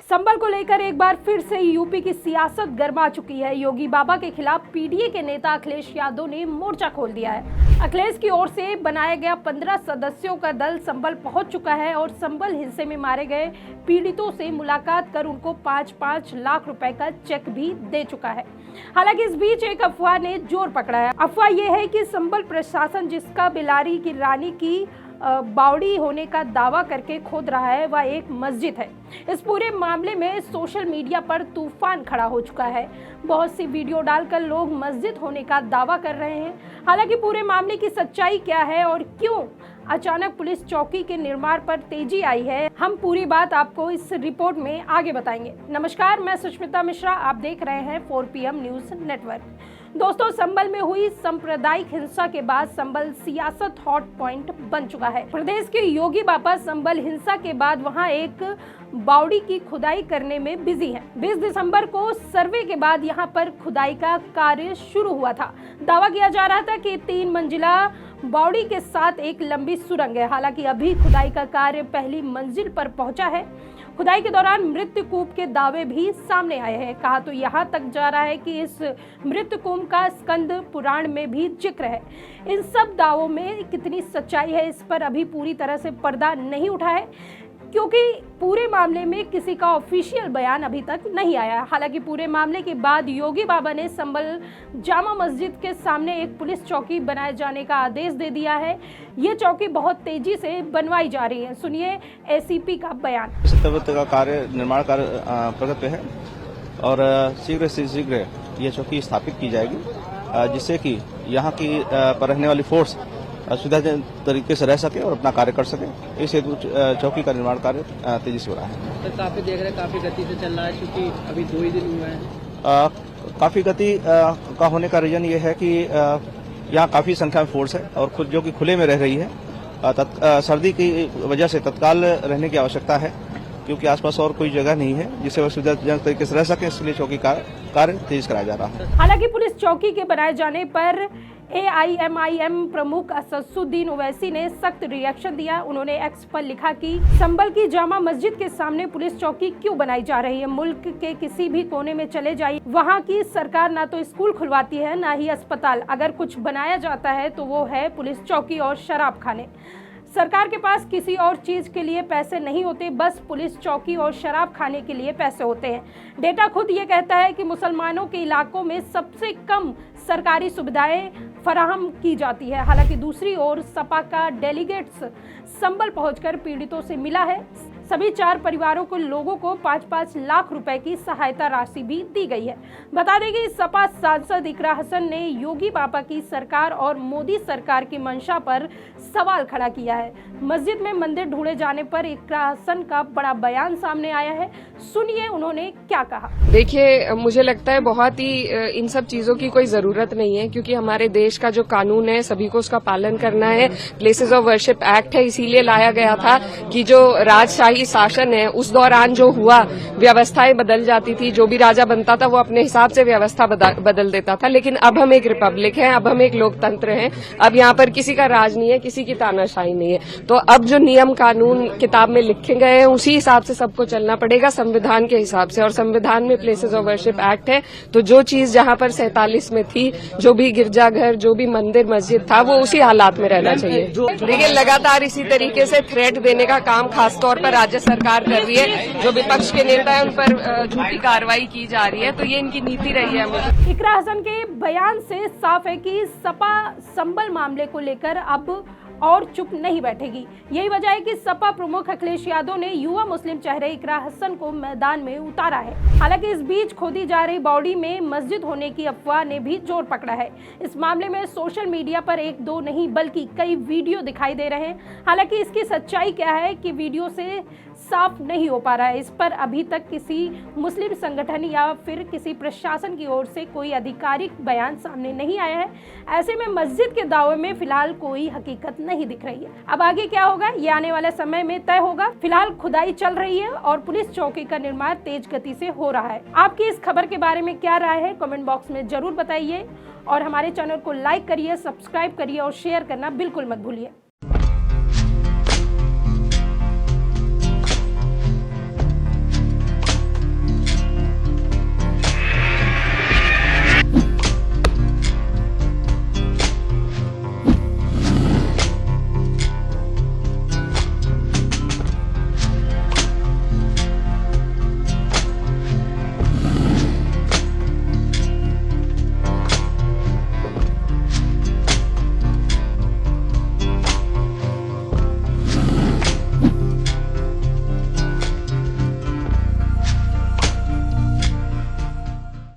संबल को लेकर एक बार फिर से यूपी की सियासत गर्मा चुकी है। योगी बाबा के खिलाफ पीडीए के नेता अखिलेश यादव ने मोर्चा खोल दिया है। अखिलेश की ओर से बनाया गया 15 सदस्यों का दल संबल पहुंच चुका है और संबल हिंसे में मारे गए पीड़ितों से मुलाकात कर उनको 5-5 लाख रुपए का चेक भी दे चुका है। हालांकि इस बीच एक अफवाह ने जोर पकड़ा है। अफवाह यह है कि संबल प्रशासन जिसका बिलारी की रानी की बावड़ी होने का दावा करके खोद रहा है वह एक मस्जिद है। इस पूरे मामले में सोशल मीडिया पर तूफान खड़ा हो चुका है। बहुत सी वीडियो डालकर लोग मस्जिद होने का दावा कर रहे हैं। हालांकि पूरे मामले की सच्चाई क्या है और क्यों अचानक पुलिस चौकी के निर्माण पर तेजी आई है, हम पूरी बात आपको इस रिपोर्ट में आगे बताएंगे। नमस्कार, मैं सुष्मिता मिश्रा, आप देख रहे हैं 4PM न्यूज नेटवर्क। दोस्तों, संबल में हुई सांप्रदायिक हिंसा के बाद संबल सियासत हॉट पॉइंट बन चुका है। प्रदेश के योगी बाबा संबल हिंसा के बाद वहां एक बावड़ी की खुदाई करने में बिजी हैं। 20 दिसंबर को सर्वे के बाद यहां पर खुदाई का कार्य शुरू हुआ था। दावा किया जा रहा था कि 3 मंजिला बावड़ी के साथ एक लंबी सुरंग है। हालांकि अभी खुदाई का कार्य पहली मंजिल पर पहुंचा है। खुदाई के दौरान मृत्यकुंभ के दावे भी सामने आए हैं। कहा तो यहाँ तक जा रहा है कि इस मृत्यकुंभ का स्कंद पुराण में भी जिक्र है। इन सब दावों में कितनी सच्चाई है, इस पर अभी पूरी तरह से पर्दा नहीं उठा है, क्योंकि पूरे मामले में किसी का ऑफिशियल बयान अभी तक नहीं आया। हालांकि पूरे मामले के बाद योगी बाबा ने संबल जामा मस्जिद के सामने एक पुलिस चौकी बनाए जाने का आदेश दे दिया है। ये चौकी बहुत तेजी से बनवाई जा रही है। सुनिए एसीपी का बयान। का कार्य निर्माण कार्य प्रगति पे है और शीघ्र से शीघ्र ये चौकी स्थापित की जाएगी, जिससे कि यहाँ की पर रहने वाली फोर्स सुविधाजनक तरीके से रह सके और अपना कार्य कर सके। इस हेतु चौकी का निर्माण कार्य तेजी से हो रहा है। तो काफी देख रहे हैं, काफी गति से चल रहा है, क्योंकि अभी 2 ही दिन हुए हैं। काफी गति का होने का रीजन ये है कि यहाँ काफी संख्या में फोर्स है और खुद जो कि खुले में रह रही है। सर्दी की वजह से तत्काल रहने की आवश्यकता है, क्योंकि आसपास और कोई जगह नहीं है जिससे वह सुविधाजनक तरीके से रह सके। इसलिए चौकी का कार्य तेज कराया जा रहा है। हालांकि पुलिस चौकी के बनाए जाने पर AIMIM प्रमुख असदुद्दीन ओवैसी ने सख्त रिएक्शन दिया। उन्होंने एक्स पर लिखा कि संबल की जामा मस्जिद के सामने पुलिस चौकी क्यों बनाई जा रही है। मुल्क के किसी भी कोने में चले जाइए, वहां की सरकार ना तो स्कूल खुलवाती है ना ही अस्पताल। अगर कुछ बनाया जाता है तो वो है पुलिस चौकी और शराब खाने। सरकार के पास किसी और चीज के लिए पैसे नहीं होते, बस पुलिस चौकी और शराब खाने के लिए पैसे होते हैं। डेटा खुद ये कहता है कि मुसलमानों के इलाकों में सबसे कम सरकारी सुविधाएं फराहम की जाती है। हालांकि दूसरी ओर सपा का डेलीगेट्स संबल पहुंचकर पीड़ितों से मिला है। सभी 4 परिवारों को लोगों को 5-5 लाख रुपए की सहायता राशि भी दी गई है। बता दें कि सपा सांसद इकरा हसन ने योगी बाबा की सरकार और मोदी सरकार की मंशा पर सवाल खड़ा किया है। मस्जिद में मंदिर ढूंढे जाने पर इकरा हसन का बड़ा बयान सामने आया है। सुनिए उन्होंने क्या कहा। देखिए, मुझे लगता है बहुत ही इन सब चीजों की कोई जरूरत नहीं है, क्योंकि हमारे देश का जो कानून है सभी को उसका पालन करना है। प्लेसेस ऑफ वर्शिप एक्ट है, इसीलिए लाया गया था कि जो राजशाही शासन है उस दौरान जो हुआ व्यवस्थाएं बदल जाती थी। जो भी राजा बनता था वो अपने हिसाब से व्यवस्था बदल देता था। लेकिन अब हम एक रिपब्लिक है, अब हम एक लोकतंत्र हैं। अब यहाँ पर किसी का राज नहीं है, किसी की तानाशाही नहीं है। तो अब जो नियम कानून किताब में लिखे गए हैं उसी हिसाब से सबको चलना पड़ेगा, संविधान के हिसाब से। और संविधान में प्लेसेस ऑफ वर्शिप एक्ट है, तो जो चीज जहाँ पर 47 में थी, जो भी गिरजाघर, जो भी मंदिर मस्जिद था, वो उसी हालात में रहना चाहिए। देखिए, लगातार इसी तरीके से थ्रेट देने का काम खासतौर पर राज्य सरकार कर रही है। जो विपक्ष के नेता है उन पर झूठी कार्रवाई की जा रही है, तो ये इनकी नीति रही है। इकरा हसन के बयान से साफ है कि सपा संबल मामले को लेकर अब और चुप नहीं बैठेगी। यही वजह है कि सपा प्रमुख अखिलेश यादव ने युवा मुस्लिम चेहरे इकरा हसन को मैदान में उतारा है। हालांकि इस बीच खोदी जा रही बावड़ी में मस्जिद होने की अफवाह ने भी जोर पकड़ा है। इस मामले में सोशल मीडिया पर 1-2 नहीं बल्कि कई वीडियो दिखाई दे रहे हैं। हालांकि इसकी सच्चाई क्या है कि वीडियो से साफ नहीं हो पा रहा है। इस पर अभी तक किसी मुस्लिम संगठन या फिर किसी प्रशासन की ओर से कोई आधिकारिक बयान सामने नहीं आया है। ऐसे में मस्जिद के दावे में फिलहाल कोई हकीकत नहीं दिख रही है। अब आगे क्या होगा ये आने वाले समय में तय होगा। फिलहाल खुदाई चल रही है और पुलिस चौकी का निर्माण तेज गति से हो रहा है। आपकी इस खबर के बारे में क्या राय है, कमेंट बॉक्स में जरूर बताइए और हमारे चैनल को लाइक करिए, सब्सक्राइब करिए और शेयर करना बिल्कुल मत भूलिए।